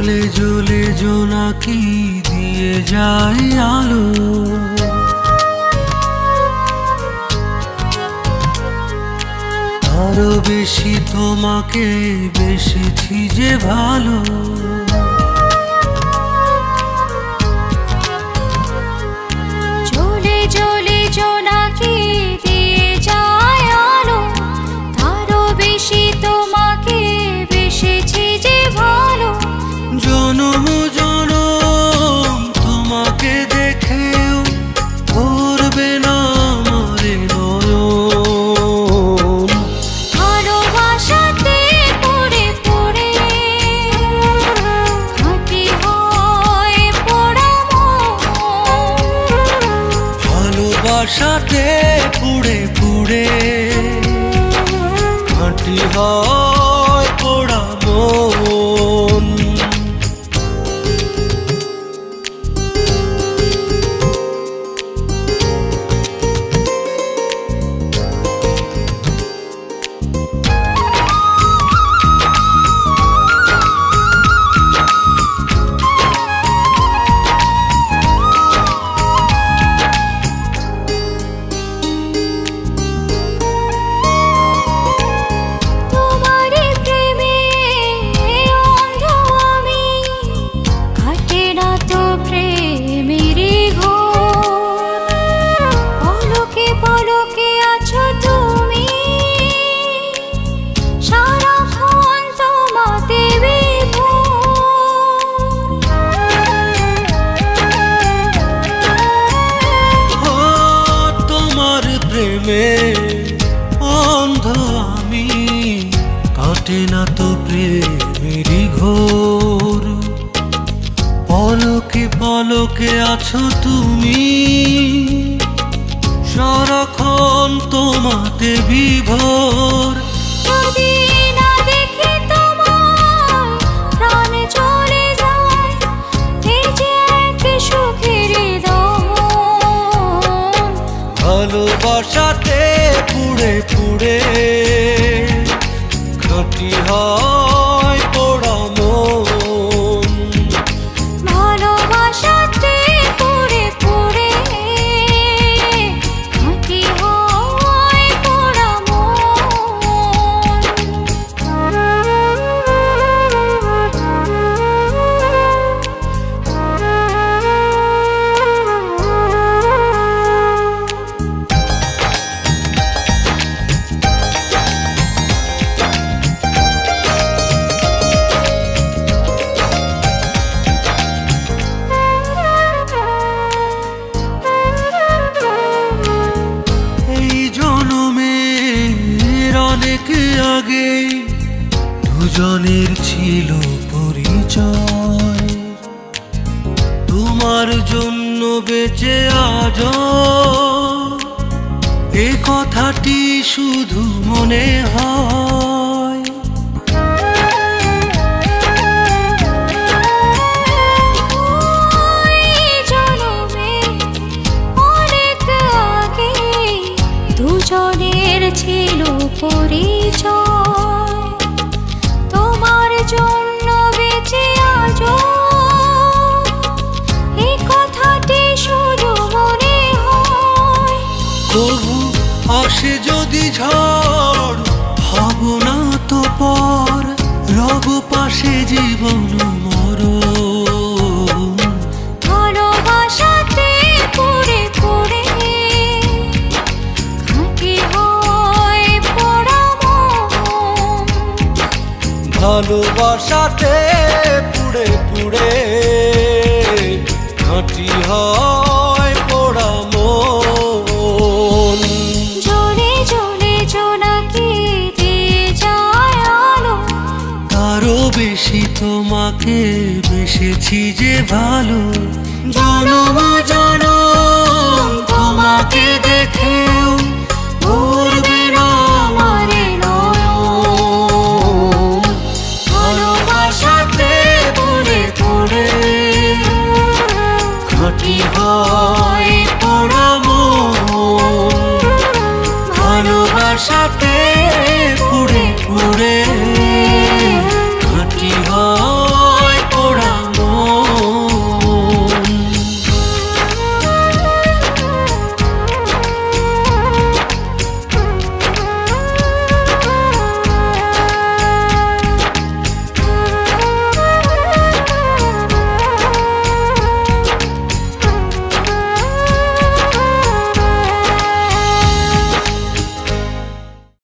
জ্বলে জ্বলে জোনাকি দিয়ে যায় আলো, আরো বেশি তোমাকে বেসেছি যে ভালো। জ্বলে জ্বলে জোনাকি দিয়ে যায় আলো, আরো বেশি তোমাকে বেসেছি যে ভালো। জনম জনম তোমাকে দেখেও ভরবে না মরে নয়ন। ভালোবাসাতে পড়ে পড়ে হাঁটি হয় পোড়া মন, ভালোবাসাতে পুড়ে পুড়ে হাঁটি হয় পোড়া মন। তোমারই প্রেমে অন্ধ আমি, কাটে না তো প্রেমেরই ঘোর। পলকে পলকে আছো তুমি, সারাক্ষণ তোমাতে ও তোমার প্রেমে অন্ধ আমি, কাটে না তো প্রেমেরই ঘোর। পলকে পলকে আছো তুমি, সারাক্ষণ তোমাতে বিভোর। যদি না দেখি তোমায় প্রাণ চলে যায়, এই যে এক সুখের দমন। ভালোবাসাতে পুড়ে পুড়ে খাঁটি হয় পোড়া মন। ভালোবাসাতে পড়ে পড়ে হাঁটি হয় পোড়া মন। এই জনমের অনেক আগে দুজনের ছিল পরিচয়। তোমার জন্য বেঁচে আজ এ কথাটি শুধু মনে হয়। এই জনমে অনেক আগে দুজনের ছিল পরিচয়। তোমার জন্য বেঁচে আজও এই কথাটি শুধু মনে হয়। তবু আসে যদি ঝড় হব না তো পর, রব পাশে জীবন মরণ। ভালোবাসাতে পড়ে পড়ে খাঁটি হয় পোড়া মন। ভালোবাসাতে পুড়ে পুড়ে খাঁটি হয় পোড়া মন। জ্বলে জ্বলে জোনাকি দিয়ে যায় আলো, আরো বেশি তোমাকে বেসেছি যে ভালো। জনম